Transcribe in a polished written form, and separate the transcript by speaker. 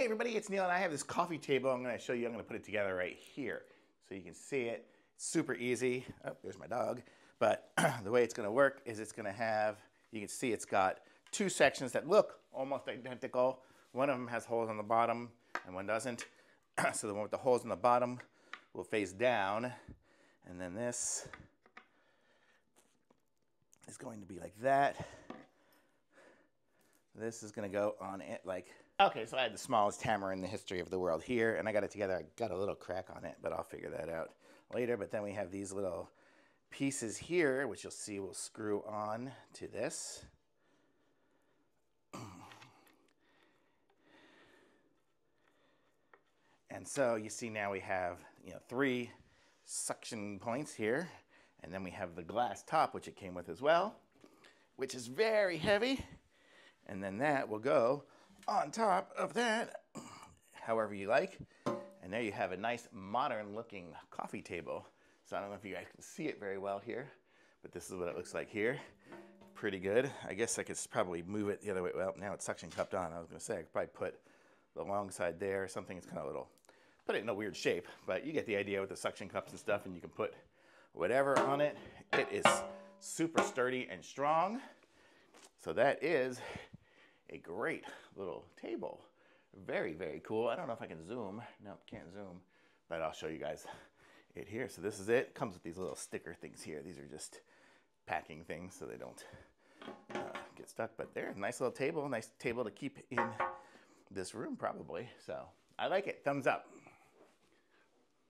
Speaker 1: everybody, it's Neil and I have this coffee table. I'm going to show you. I'm going to put it together right here so you can see it. It's super easy. Oh, there's my dog. But the way it's going to work is it's going to have, you can see it's got two sections that look almost identical. One of them has holes on the bottom and one doesn't. So the one with the holes in the bottom will face down, and then this is going to be like that. This is going to go on it like... Okay, so I had the smallest hammer in the history of the world here, and I got it together. I got a little crack on it, but I'll figure that out later. But then we have these little pieces here, which you'll see will screw on to this. And so you see now we have, three suction points here, and then we have the glass top, which it came with as well, which is very heavy. And then that will go on top of that, however you like. And there you have a nice modern looking coffee table. So I don't know if you guys can see it very well here, but this is what it looks like here. Pretty good. I guess I could probably move it the other way. Well, now it's suction cupped on. I was going to say I could probably put the long side there or something. It's kind of a little, put it in a weird shape, but you get the idea with the suction cups and stuff, and you can put whatever on it. It is super sturdy and strong. So that is a great little table. Very, very cool. I don't know if I can zoom. No, can't zoom, but I'll show you guys it here. So this is it. Comes with these little sticker things here. These are just packing things so they don't get stuck. But there, nice little table. Nice table to keep in this room probably. So I like it. Thumbs up.